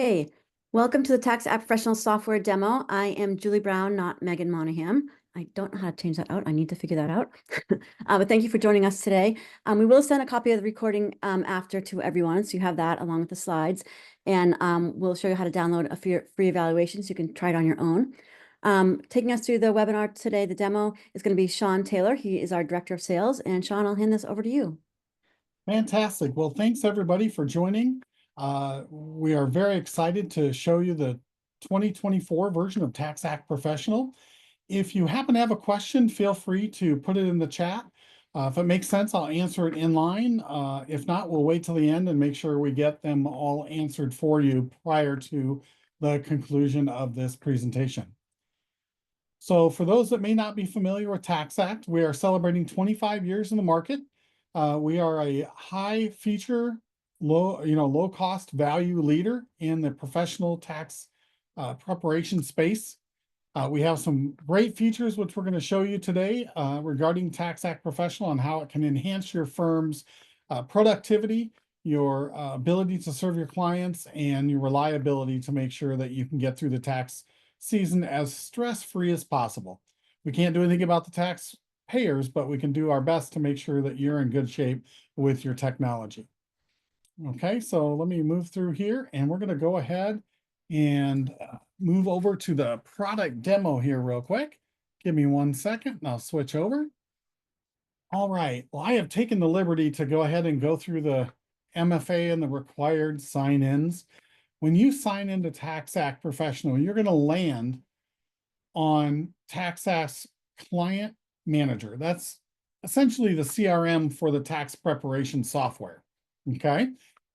Hey, welcome to the TaxAct Professional Software Demo. I am Julie Brown, not Megan Monahan. I don't know how to change that out. I need to figure that out. But thank you for joining us today. We will send a copy of the recording after to everyone, so you have that along with the slides. And we'll show you how to download a free evaluation so you can try it on your own. Taking us through the webinar today, the demo is going to be Sean Taylor. He is our Director of Sales. And Sean, I'll hand this over to you. Fantastic. Well, thanks everybody for joining. We are very excited to show you the 2024 version of TaxAct Professional. If you happen to have a question, feel free to put it in the chat. If it makes sense, I'll answer it in line. If not, we'll wait till the end and make sure we get them all answered for you prior to the conclusion of this presentation. So for those that may not be familiar with TaxAct, we are celebrating 25 years in the market. We are a high feature, low cost value leader in the professional tax preparation space. We have some great features which we're going to show you today regarding TaxAct Professional and how it can enhance your firm's productivity, your ability to serve your clients, and your reliability to make sure that you can get through the tax season as stress-free as possible. We can't do anything about the tax payers, but we can do our best to make sure that you're in good shape with your technology. Okay, so let me move through here and we're going to go ahead and move over to the product demo here real quick. Give me 1 second and I'll switch over. All right, well, I have taken the liberty to go ahead and go through the MFA and the required sign-ins. When you sign into TaxAct Professional, you're going to land on TaxAct's Client Manager. That's essentially the CRM for the tax preparation software. Okay.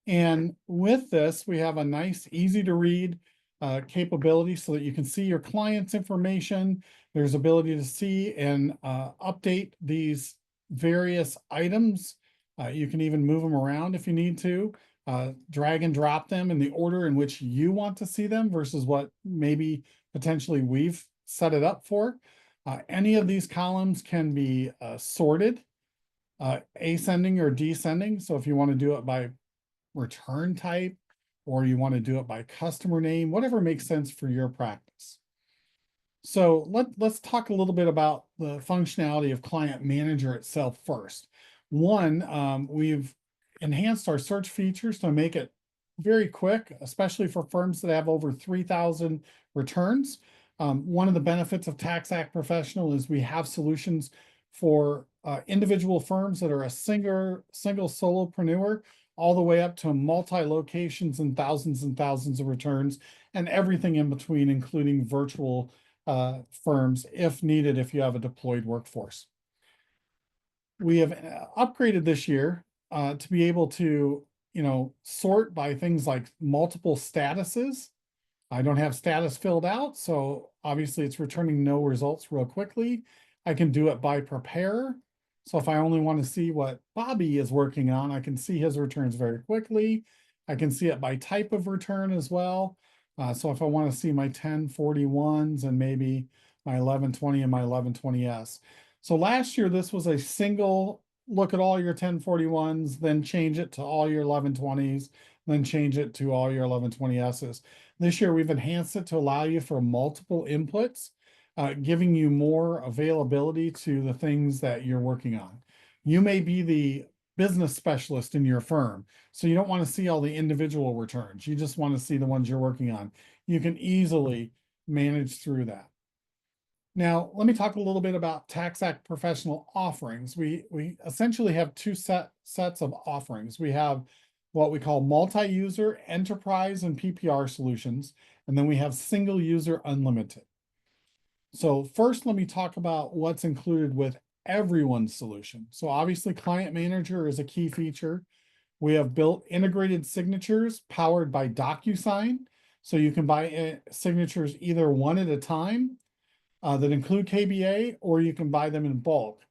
And with this, we have a nice, easy to read capability so that you can see your client's information. There's ability to see and update these various items. You can even move them around if you need to. Drag and drop them in the order in which you want to see them versus what maybe potentially we've set it up for. Any of these columns can be sorted, ascending or descending. So if you want to do it by return type, or you want to do it by customer name, whatever makes sense for your practice. So let's talk a little bit about the functionality of Client Manager itself first. One, we've enhanced our search features to make it very quick, especially for firms that have over 3,000 returns. One of the benefits of TaxAct Professional is we have solutions for individual firms that are a single solopreneur, all the way up to multi-locations and thousands of returns, and everything in between, including virtual firms if needed, if you have a deployed workforce. We have upgraded this year to be able to, sort by things like multiple statuses. I don't have status filled out, so obviously it's returning no results real quickly. I can do it by preparer. So if I only want to see what Bobby is working on, I can see his returns very quickly. I can see it by type of return as well. So if I want to see my 1041s and maybe my 1120 and my 1120s. So last year, this was a single look at all your 1041s, then change it to all your 1120s, then change it to all your 1120s. This year, we've enhanced it to allow you for multiple inputs, giving you more availability to the things that you're working on. You may be the business specialist in your firm, so you don't want to see all the individual returns. You just want to see the ones you're working on. You can easily manage through that. Now, let me talk a little bit about TaxAct Professional offerings. We essentially have two sets of offerings. We have what we call multi-user, enterprise, and PPR solutions, and then we have single user unlimited. So first, let me talk about what's included with everyone's solution. So obviously, Client Manager is a key feature. We have built integrated signatures powered by DocuSign. So you can buy signatures either one at a time that include KBA, or you can buy them in bulk.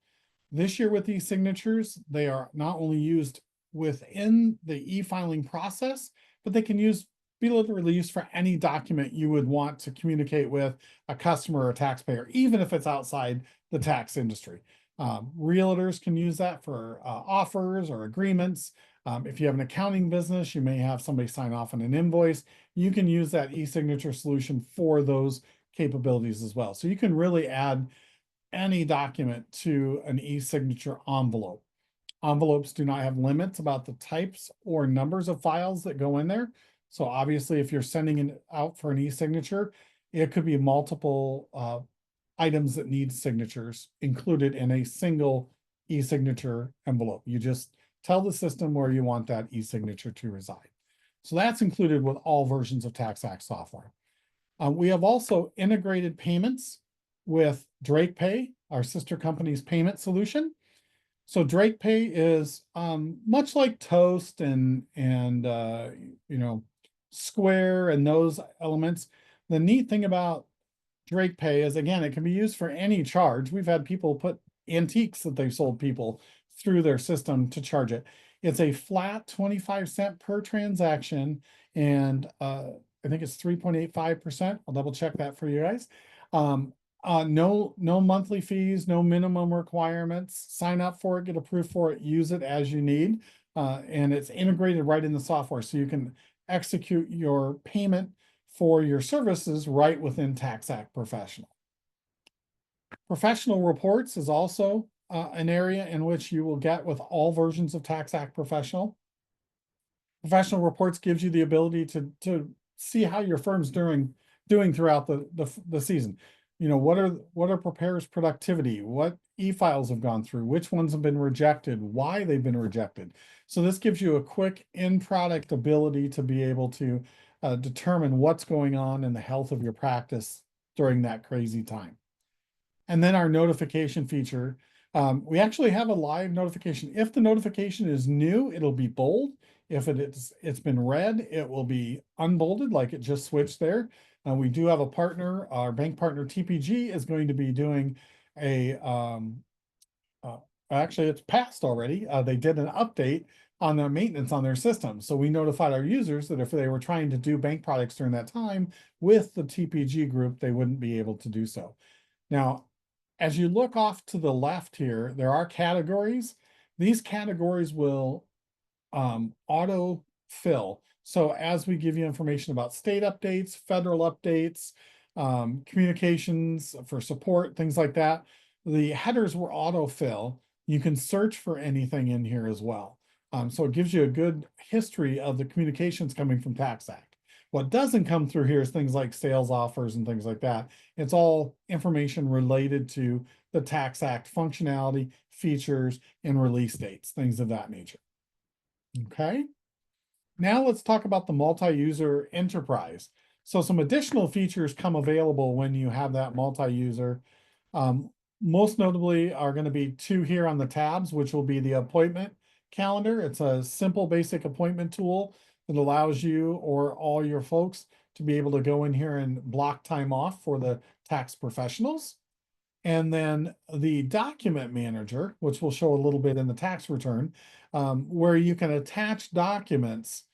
This year with these signatures, they are not only used within the e-filing process, but they can be literally used for any document you would want to communicate with a customer or a taxpayer, even if it's outside the tax industry. Realtors can use that for offers or agreements. If you have an accounting business, you may have somebody sign off on an invoice. You can use that e-signature solution for those capabilities as well. So you can really add any document to an e-signature envelope. Envelopes do not have limits about the types or numbers of files that go in there. So obviously, if you're sending it out for an e-signature, it could be multiple items that need signatures included in a single e-signature envelope. You just tell the system where you want that e-signature to reside. So that's included with all versions of TaxAct software. We have also integrated payments with Drake Pay, our sister company's payment solution. So Drake Pay is much like Toast and Square and those elements. The neat thing about Drake Pay is, again, it can be used for any charge. We've had people put antiques that they've sold people through their system to charge it. It's a flat 25 cents per transaction, and I think it's 3.85%. I'll double check that for you guys. No monthly fees, no minimum requirements. Sign up for it, get approved for it, use it as you need. And it's integrated right in the software, so you can execute your payment for your services right within TaxAct Professional. Professional reports is also an area in which you will get with all versions of TaxAct Professional. Professional reports gives you the ability to see how your firm's doing throughout the season. You know, what are preparers' productivity? What e-files have gone through? Which ones have been rejected? Why they've been rejected? So this gives you a quick in-product ability to be able to determine what's going on in the health of your practice during that crazy time. And then our notification feature, we actually have a live notification. If the notification is new, it'll be bold. If it's been read, it will be unbolded, like it just switched there. We do have a partner, our bank partner TPG is going to be doing a, actually it's passed already. They did an update on the maintenance on their system. So we notified our users that if they were trying to do bank products during that time with the TPG group, they wouldn't be able to do so. Now, as you look off to the left here, there are categories. These categories will auto fill. So as we give you information about state updates, federal updates, communications for support, things like that, the headers will auto fill. You can search for anything in here as well. So it gives you a good history of the communications coming from TaxAct. What doesn't come through here is things like sales offers and things like that. It's all information related to the TaxAct functionality, features, and release dates, things of that nature. Okay. Now let's talk about the multi-user enterprise. So some additional features come available when you have that multi-user. Most notably are going to be two here on the tabs, which will be the appointment calendar. It's a simple basic appointment tool that allows you or all your folks to be able to go in here and block time off for the tax professionals. And then the document manager, which we'll show a little bit in the tax return, where you can attach documents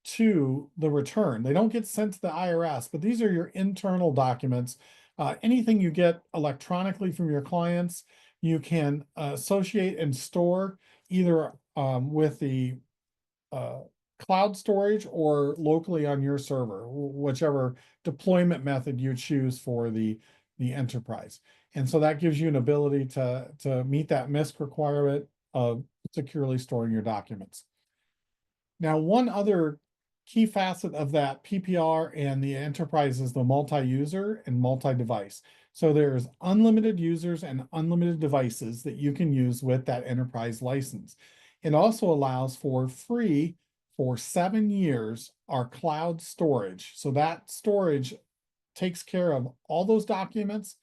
to the return. They don't get sent to the IRS, but these are your internal documents. Anything you get electronically from your clients, you can associate and store either with the cloud storage or locally on your server, whichever deployment method you choose for the enterprise. And so that gives you an ability to meet that MISC requirement of securely storing your documents. Now, one other key facet of that PPR and the enterprise is the multi-user and multi-device. So there's unlimited users and unlimited devices that you can use with that enterprise license. It also allows for free for 7 years our cloud storage. So that storage takes care of all those documents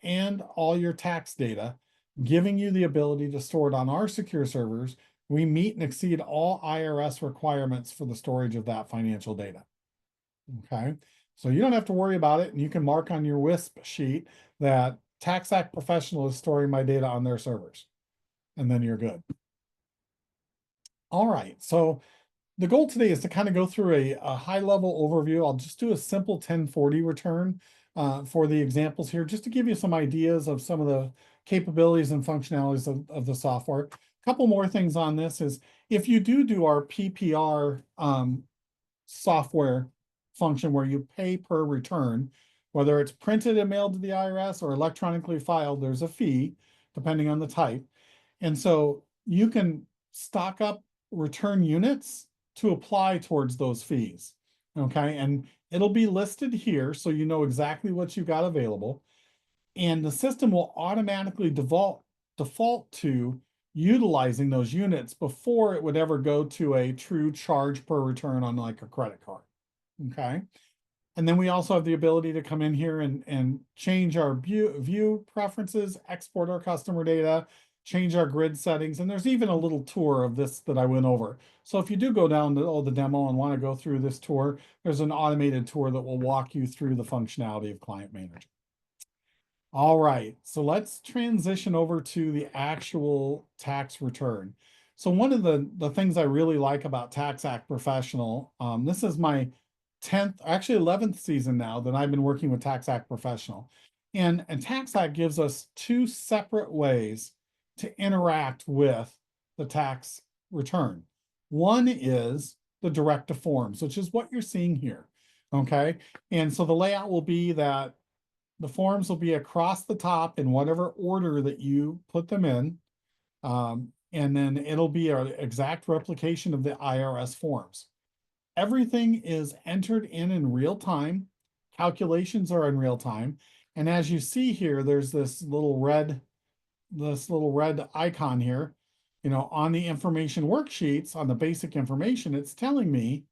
and all your tax data, giving you the ability to store it on our secure servers. We meet and exceed all IRS requirements for the storage of that financial data. Okay, so you don't have to worry about it, and you can mark on your WISP sheet that TaxAct Professional is storing my data on their servers, and then you're good. All right, so the goal today is to kind of go through a high-level overview. I'll just do a simple 1040 return for the examples here, just to give you some ideas of some of the capabilities and functionalities of the software. A couple more things on this is If you do our PPR software function where you pay per return, whether it's printed and mailed to the IRS or electronically filed, there's a fee depending on the type. And so you can stock up return units to apply towards those fees. Okay, and it'll be listed here so you know exactly what you got available. And the system will automatically default to utilizing those units before it would ever go to a true charge per return on like a credit card. Okay. And then we also have the ability to come in here and change our view preferences, export our customer data, change our grid settings. And there's even a little tour of this that I went over. So if you do go down to the demo and want to go through this tour, there's an automated tour that will walk you through the functionality of Client Manager. All right, so let's transition over to the actual tax return. So one of the things I really like about TaxAct Professional, this is my 10th, actually 11th season now that I've been working with TaxAct Professional. And TaxAct gives us two separate ways to interact with the tax return. One is the direct to forms, which is what you're seeing here, okay? And so the layout will be that the forms will be across the top in whatever order that you put them in. And then it'll be an exact replication of the IRS forms. Everything is entered in real time. Calculations are in real time. And as you see here, there's this little red icon here. You know, on the information worksheets, on the basic information, it's telling me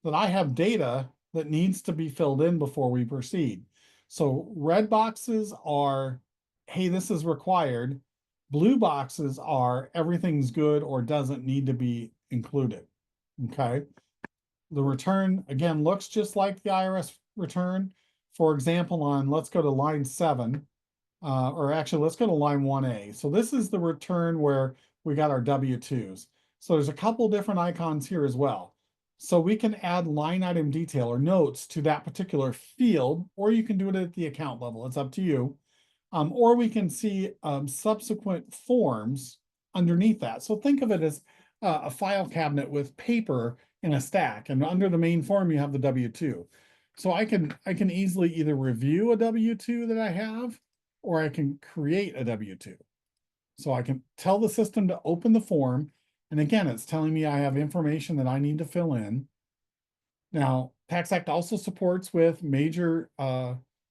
that I have data that needs to be filled in before we proceed. So red boxes are, hey, this is required. Blue boxes are everything's good or doesn't need to be included. Okay. The return, again, looks just like the IRS return. For example, let's go to line 7, or actually, let's go to line 1A. So this is the return where we got our W-2s. So there's a couple different icons here as well. So we can add line item detail or notes to that particular field, or you can do it at the account level. It's up to you. Or we can see subsequent forms underneath that. So think of it as a file cabinet with paper in a stack, and under the main form, you have the W-2. So I can easily either review a W-2 that I have, or I can create a W-2. So I can tell the system to open the form. And again, it's telling me I have information that I need to fill in. Now, TaxAct also supports with major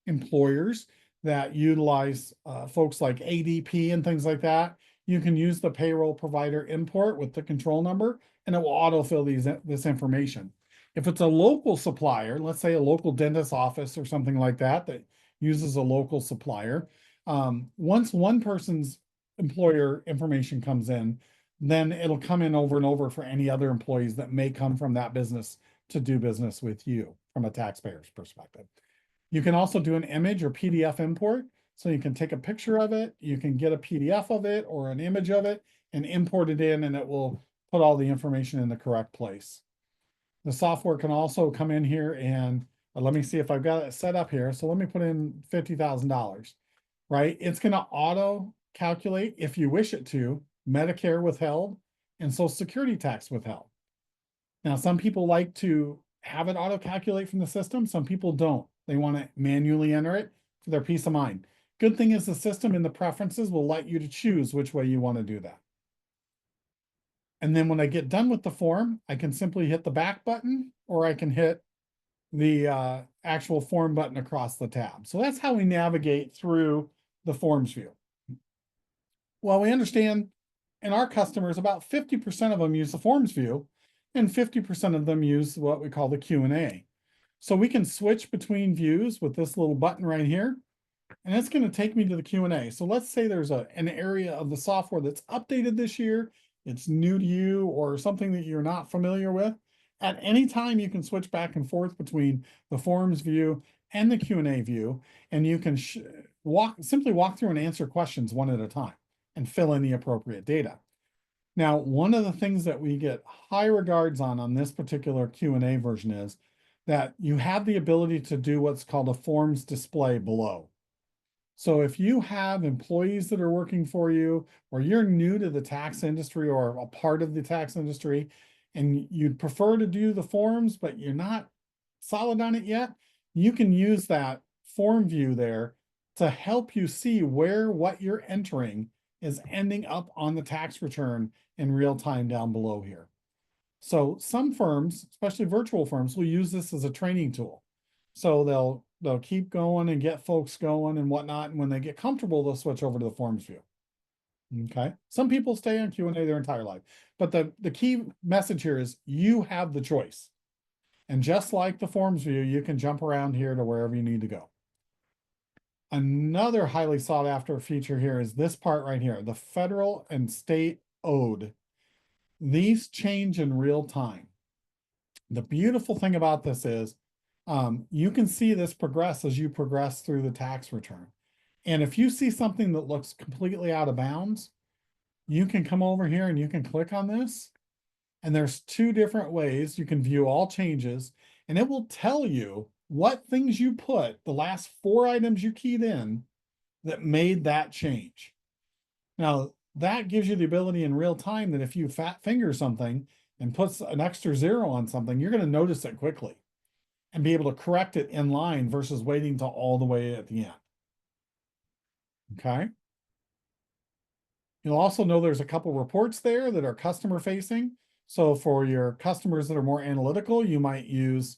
employers that utilize folks like ADP and things like that. You can use the payroll provider import with the control number, and it will autofill this information. If it's a local supplier, let's say a local dentist office or something like that, that uses a local supplier, once one person's employer information comes in, then it'll come in over and over for any other employees that may come from that business to do business with you from a taxpayer's perspective. You can also do an image or PDF import. So you can take a picture of it, you can get a PDF of it or an image of it and import it in, and it will put all the information in the correct place. The software can also come in here and let me see if I've got it set up here. So let me put in $50,000, right? It's going to auto calculate, if you wish it to, Medicare withheld and Social Security tax withheld. Now, some people like to have it auto calculate from the system. Some people don't. They want to manually enter it for their peace of mind. Good thing is the system in the preferences will let you to choose which way you want to do that. And then when I get done with the form, I can simply hit the back button, or I can hit the actual form button across the tab. So that's how we navigate through the forms view. Well, we understand in our customers, about 50% of them use the forms view, and 50% of them use what we call the Q&A. So we can switch between views with this little button right here, and it's going to take me to the Q&A. So let's say there's an area of the software that's updated this year, it's new to you, or something that you're not familiar with. At any time, you can switch back and forth between the forms view and the Q&A view, and you can simply walk through and answer questions one at a time and fill in the appropriate data. Now, one of the things that we get high regards on this particular Q&A version is that you have the ability to do what's called a forms display below. So if you have employees that are working for you, or you're new to the tax industry or a part of the tax industry, and you'd prefer to do the forms, but you're not solid on it yet, you can use that form view there to help you see where what you're entering is ending up on the tax return in real time down below here. So some firms, especially virtual firms, will use this as a training tool. So they'll keep going and get folks going and whatnot. And when they get comfortable, they'll switch over to the forms view. Okay. Some people stay on Q&A their entire life. But the key message here is you have the choice. And just like the forms view, you can jump around here to wherever you need to go. Another highly sought after feature here is this part right here, the federal and state owed. These change in real time. The beautiful thing about this is you can see this progress as you progress through the tax return. And if you see something that looks completely out of bounds, you can come over here and you can click on this. And there's two different ways you can view all changes, and it will tell you what things you put, the last 4 items you keyed in that made that change. Now, that gives you the ability in real time that if you fat finger something and puts an extra 0 on something, you're going to notice it quickly and be able to correct it in line versus waiting till all the way at the end. Okay. You'll also know there's a couple reports there that are customer facing. So for your customers that are more analytical, you might use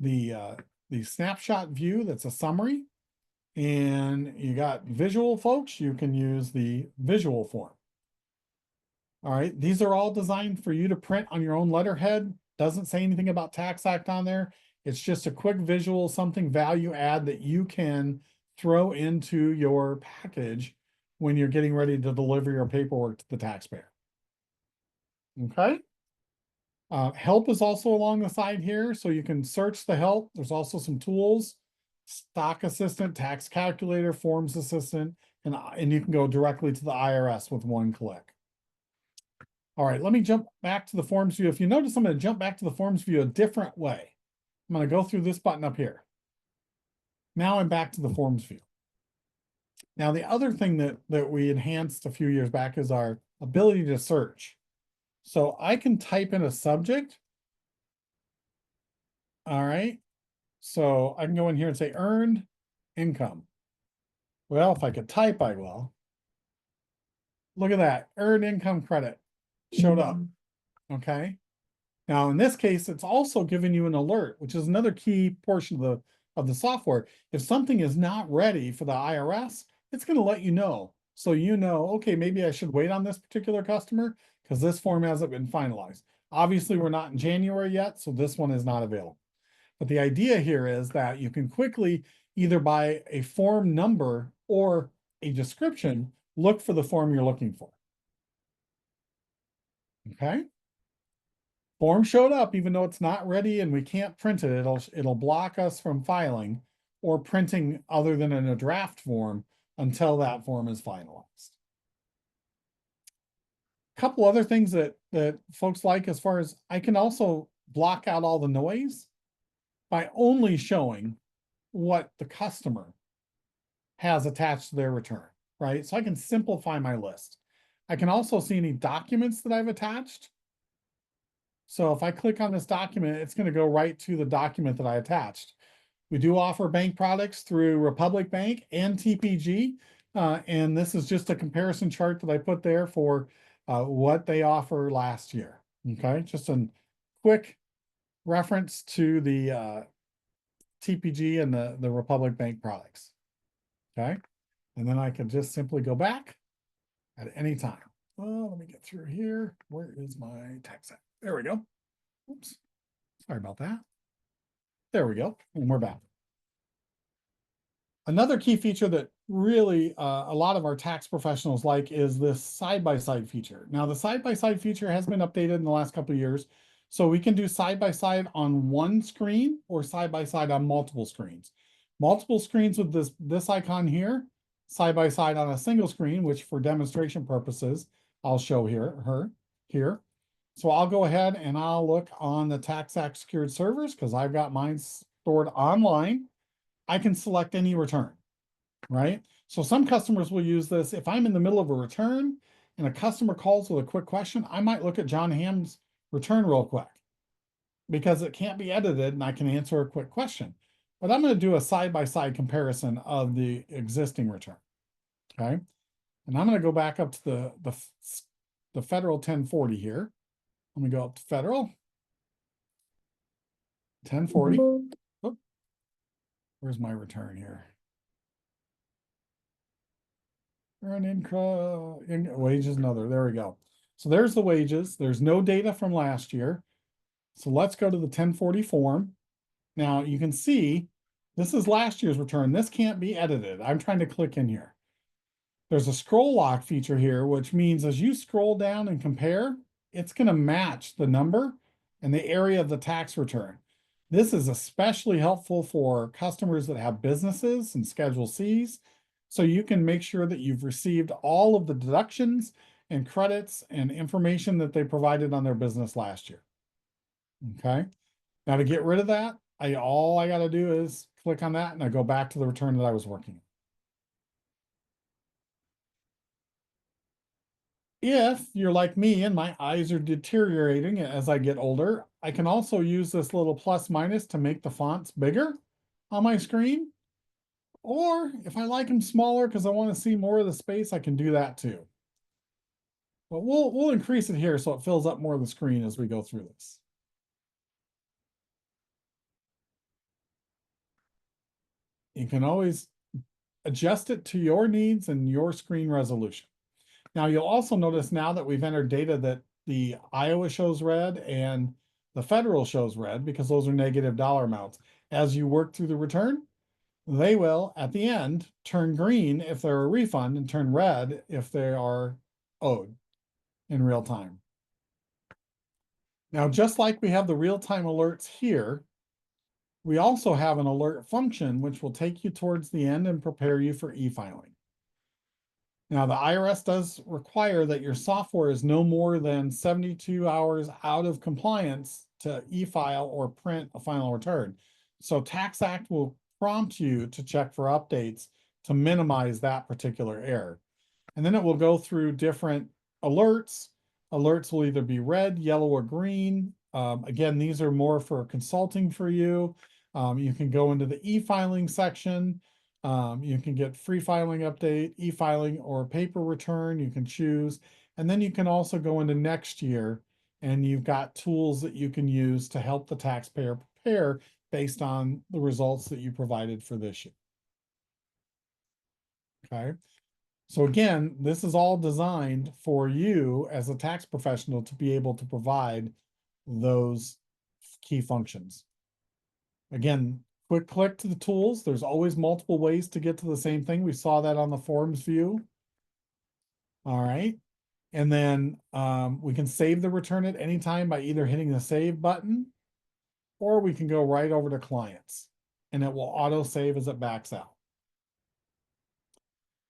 the snapshot view that's a summary. And you got visual folks, you can use the visual form. All right, these are all designed for you to print on your own letterhead. Doesn't say anything about TaxAct on there. It's just a quick visual, something value add that you can throw into your package when you're getting ready to deliver your paperwork to the taxpayer. Okay. Help is also along the side here, so you can search the help. There's also some tools, stock assistant, tax calculator, forms assistant, and you can go directly to the IRS with one click. All right, let me jump back to the forms view. If you notice, I'm going to jump back to the forms view a different way. I'm going to go through this button up here. Now I'm back to the forms view. Now, the other thing that we enhanced a few years back is our ability to search. So I can type in a subject. All right. So I can go in here and say earned income. Well, if I could type, I will. Look at that, earned income credit showed up. Okay. Now, in this case, it's also giving you an alert, which is another key portion of the software. If something is not ready for the IRS, it's going to let you know. So you know, okay, maybe I should wait on this particular customer because this form hasn't been finalized. Obviously, we're not in January yet, so this one is not available. But the idea here is that you can quickly, either by a form number or a description, look for the form you're looking for. Okay. Form showed up, even though it's not ready and we can't print it. It'll block us from filing or printing other than in a draft form until that form is finalized. A couple other things that folks like, as far as I can also block out all the noise by only showing what the customer has attached to their return, right? So I can simplify my list. I can also see any documents that I've attached. So if I click on this document, it's going to go right to the document that I attached. We do offer bank products through Republic Bank and TPG. And this is just a comparison chart that I put there for what they offer last year. Okay, just a quick reference to the TPG and the Republic Bank products. Okay, and then I can just simply go back at any time. Oh, let me get through here. Where is my tax app? There we go. Oops, sorry about that. There we go, and we're back. Another key feature that really a lot of our tax professionals like is this side-by-side feature. Now, the side-by-side feature has been updated in the last couple of years. So we can do side-by-side on one screen or side-by-side on multiple screens. Multiple screens with this icon here, side-by-side on a single screen, which for demonstration purposes, I'll show here. So I'll go ahead and I'll look on the TaxAct secured servers because I've got mine stored online. I can select any return. right? So some customers will use this. If I'm in the middle of a return and a customer calls with a quick question, I might look at John Hamm's return real quick because it can't be edited and I can answer a quick question. But I'm going to do a side-by-side comparison of the existing return, okay? And I'm going to go back up to the federal 1040 here. Let me go up to federal 1040. Oh, where's my return here? Earn income, wages, another. There we go. So there's the wages. There's no data from last year. So let's go to the 1040 form. Now you can see this is last year's return. This can't be edited. I'm trying to click in here. There's a scroll lock feature here, which means as you scroll down and compare, it's going to match the number and the area of the tax return. This is especially helpful for customers that have businesses and Schedule Cs, so you can make sure that you've received all of the deductions and credits and information that they provided on their business last year. Okay. Now to get rid of that, all I got to do is click on that and I go back to the return that I was working on. If you're like me and my eyes are deteriorating as I get older, I can also use this little plus minus to make the fonts bigger on my screen. Or if I like them smaller because I want to see more of the space, I can do that too. But we'll increase it here so it fills up more of the screen as we go through this. You can always adjust it to your needs and your screen resolution. Now you'll also notice now that we've entered data that the Iowa shows red and the federal shows red because those are negative dollar amounts. As you work through the return, they will, at the end, turn green if they're a refund and turn red if they are owed in real time. Now, just like we have the real-time alerts here, we also have an alert function which will take you towards the end and prepare you for e-filing. Now, the IRS does require that your software is no more than 72 hours out of compliance to e-file or print a final return. So TaxAct will prompt you to check for updates to minimize that particular error. And then it will go through different alerts. Alerts will either be red, yellow, or green. Again, these are more for consulting for you. You can go into the e-filing section. You can get free filing update, e-filing, or paper return. You can choose. And then you can also go into next year and you've got tools that you can use to help the taxpayer prepare based on the results that you provided for this year. Okay. So again, this is all designed for you as a tax professional to be able to provide those key functions. Again, quick click to the tools. There's always multiple ways to get to the same thing. We saw that on the forms view. All right. And then we can save the return at any time by either hitting the save button, or we can go right over to clients and it will auto save as it backs out.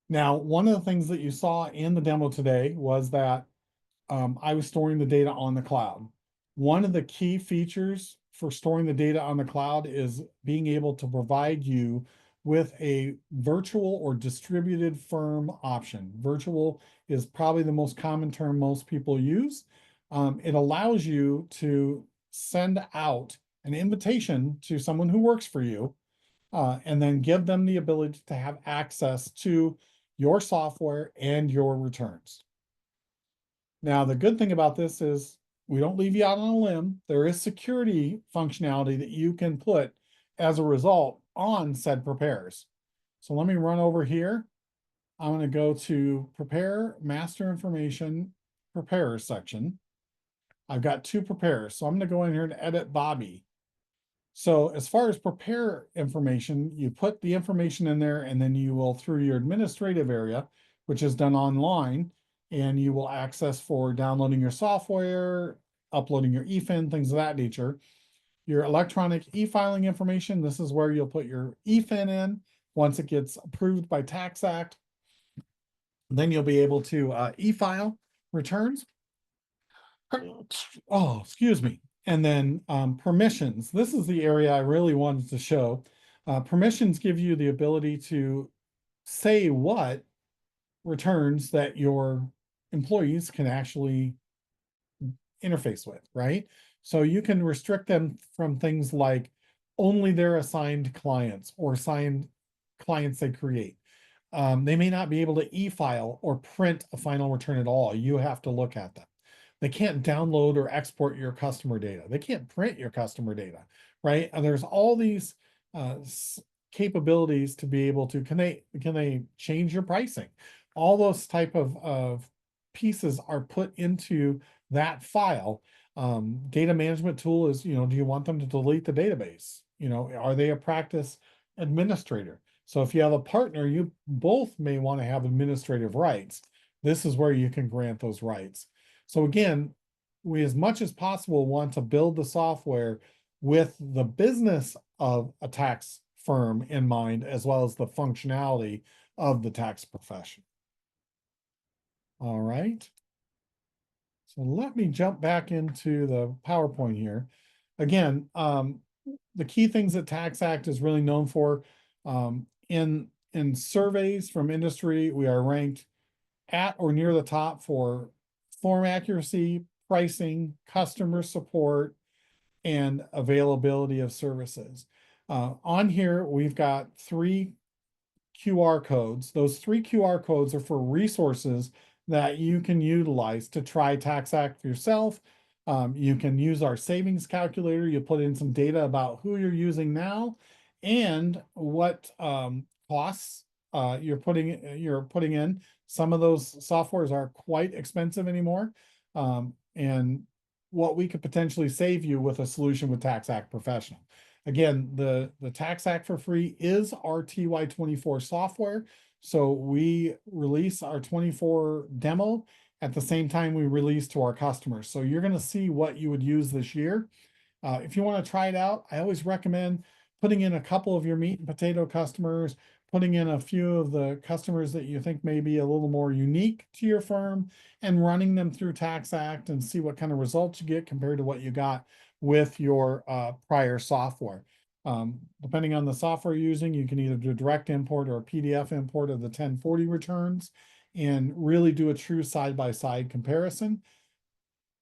Now, one of the things that you saw in the demo today was that I was storing the data on the cloud. One of the key features for storing the data on the cloud is being able to provide you with a virtual or distributed firm option. Virtual is probably the most common term most people use. It allows you to send out an invitation to someone who works for you, and then give them the ability to have access to your software and your returns. Now, the good thing about this is we don't leave you out on a limb. There is security functionality that you can put as a result on said preparers. So let me run over here. I'm going to go to Prepare Master Information Preparer section. I've got two preparers. So I'm going to go in here and edit Bobby. So as far as prepare information, you put the information in there and then you will, through your administrative area, which is done online, and you will access for downloading your software, uploading your eFin, things of that nature. Your electronic e-filing information, this is where you'll put your eFin in. Once it gets approved by TaxAct, then you'll be able to e-file returns. Oh, excuse me. And then permissions. This is the area I really wanted to show. Permissions give you the ability to say what returns that your employees can actually interface with, right? So you can restrict them from things like only their assigned clients or assigned clients they create. They may not be able to e-file or print a final return at all. You have to look at them. They can't download or export your customer data. They can't print your customer data, right? And there's all these capabilities to be able to, can they change your pricing? All those type of pieces are put into that file. Data management tool is, do you want them to delete the database? Are they a practice administrator? So if you have a partner, you both may want to have administrative rights. This is where you can grant those rights. So again, we as much as possible want to build the software with the business of a tax firm in mind, as well as the functionality of the tax profession. All right. So let me jump back into the PowerPoint here. Again, the key things that TaxAct is really known for, in surveys from industry, we are ranked at or near the top for form accuracy, pricing, customer support, and availability of services. On here, we've got 3 QR codes. Those 3 QR codes are for resources that you can utilize to try TaxAct yourself. You can use our savings calculator. You put in some data about who you're using now and what costs you're putting in. Some of those softwares are quite expensive anymore, and what we could potentially save you with a solution with TaxAct Professional. Again, the TaxAct for Free is our TY24 software. So we release our 24 demo at the same time we release to our customers. So you're going to see what you would use this year. If you want to try it out, I always recommend putting in a couple of your meat and potato customers, putting in a few of the customers that you think may be a little more unique to your firm, and running them through TaxAct and see what kind of results you get compared to what you got with your prior software. Depending on the software you're using, you can either do a direct import or a PDF import of the 1040 returns and really do a true side-by-side comparison.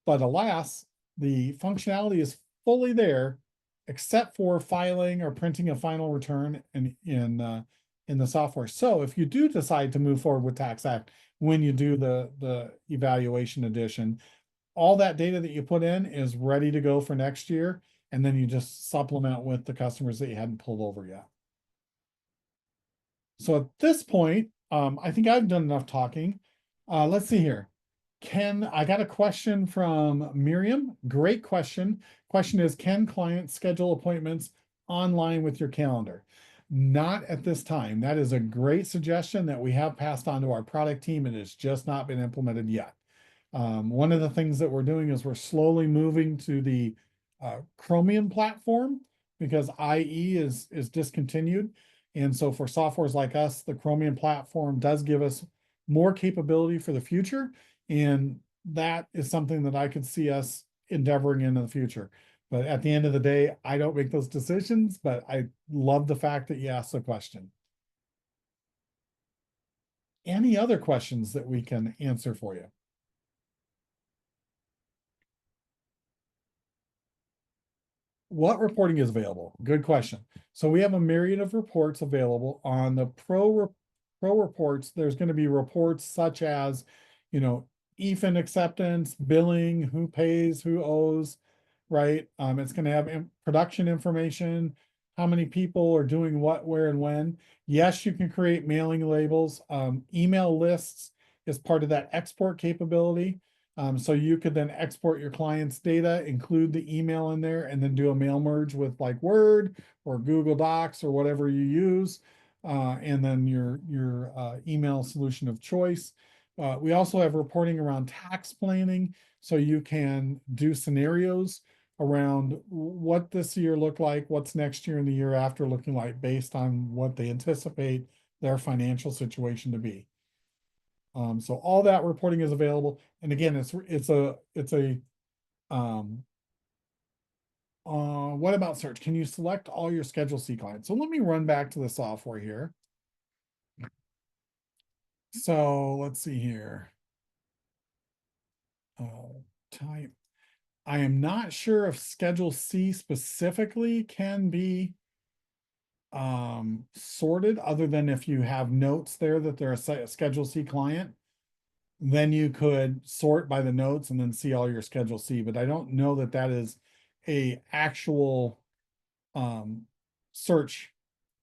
But alas, the functionality is fully there, except for filing or printing a final return in the software. So if you do decide to move forward with TaxAct when you do the evaluation edition, all that data that you put in is ready to go for next year, and then you just supplement with the customers that you hadn't pulled over yet. So at this point, I think I've done enough talking. Let's see here. I got a question from Miriam. Great question. Question is, can clients schedule appointments online with your calendar? Not at this time. That is a great suggestion that we have passed on to our product team. It has just not been implemented yet. One of the things that we're doing is we're slowly moving to the Chromium platform because IE is discontinued. And so for softwares like us, the Chromium platform does give us more capability for the future. And that is something that I could see us endeavoring in the future. But at the end of the day, I don't make those decisions, but I love the fact that you asked the question. Any other questions that we can answer for you? What reporting is available? Good question. So we have a myriad of reports available on the pro reports. There's going to be reports such as, EFIN acceptance, billing, who pays, who owes, right? It's going to have production information, how many people are doing what, where, and when. Yes, you can create mailing labels. Email lists is part of that export capability. So you could then export your client's data, include the email in there, and then do a mail merge with like Word or Google Docs or whatever you use, and then your email solution of choice. We also have reporting around tax planning, so you can do scenarios around what this year looked like, what's next year and the year after looking like, based on what they anticipate their financial situation to be. So all that reporting is available. And again, what about search? Can you select all your Schedule C clients? So let me run back to the software here. So let's see here. Type. I am not sure if Schedule C specifically can be sorted, other than if you have notes there that they're a Schedule C client, then you could sort by the notes and then see all your Schedule C, but I don't know that that is a actual search.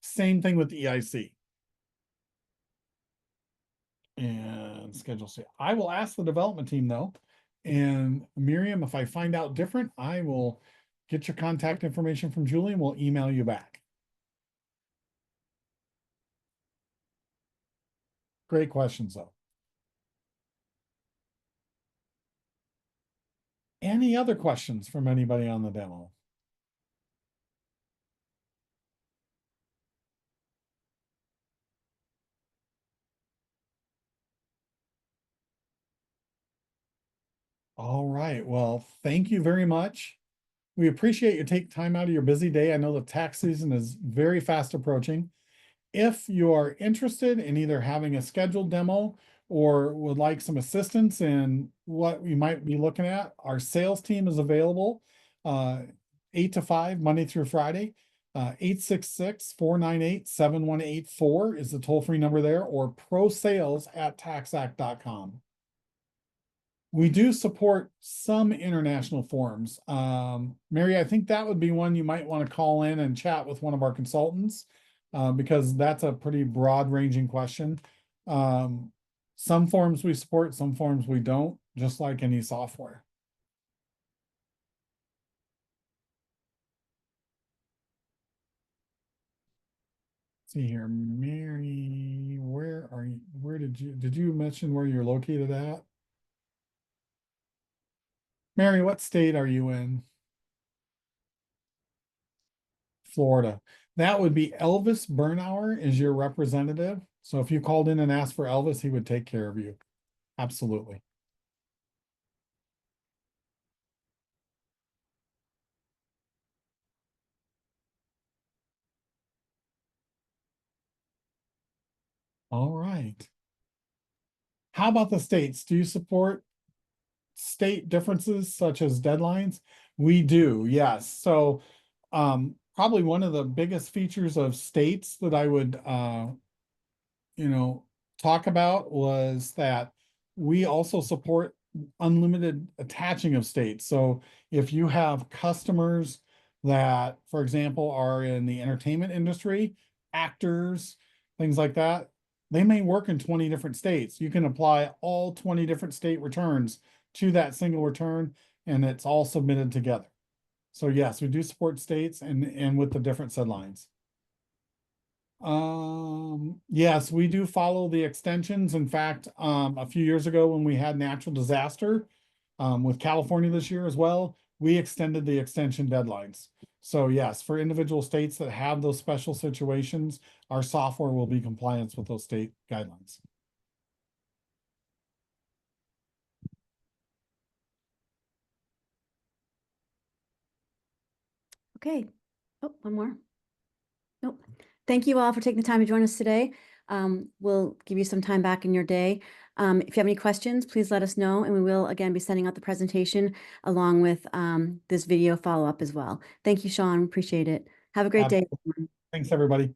Same thing with the EIC and Schedule C. I will ask the development team though, and Miriam, if I find out different, I will get your contact information from Julie and we'll email you back. Great questions though. Any other questions from anybody on the demo? All right, well, thank you very much. We appreciate you taking time out of your busy day. I know the tax season is very fast approaching. If you are interested in either having a scheduled demo or would like some assistance in what we might be looking at, our sales team is available 8 to 5, Monday through Friday. 866-498-7184 is the toll-free number there, or prosales@taxact.com. We do support some international forms. Mary, I think that would be one you might want to call in and chat with one of our consultants, because that's a pretty broad ranging question. Some forms we support, some forms we don't, just like any software. Let's see here, Mary, where are you? Where did you mention where you're located at? Mary, what state are you in? Florida. That would be Elvis Bernauer is your representative. So if you called in and asked for Elvis, he would take care of you. Absolutely. All right. How about the states? Do you support state differences such as deadlines? We do, yes. So probably one of the biggest features of states that I would talk about was that we also support unlimited attaching of states. So if you have customers that, for example, are in the entertainment industry, actors, things like that, they may work in 20 different states. You can apply all 20 different state returns to that single return, and it's all submitted together. So yes, we do support states and with the different sedlines. Yes, we do follow the extensions. In fact, a few years ago when we had natural disaster, with California this year as well, we extended the extension deadlines. So yes, for individual states that have those special situations, our software will be compliant with those state guidelines. Okay. Oh, one more. Nope. Thank you all for taking the time to join us today. We'll give you some time back in your day. If you have any questions, please let us know, and we will again be sending out the presentation along with this video follow-up as well. Thank you, Sean. Appreciate it. Have a great day. Thanks, everybody.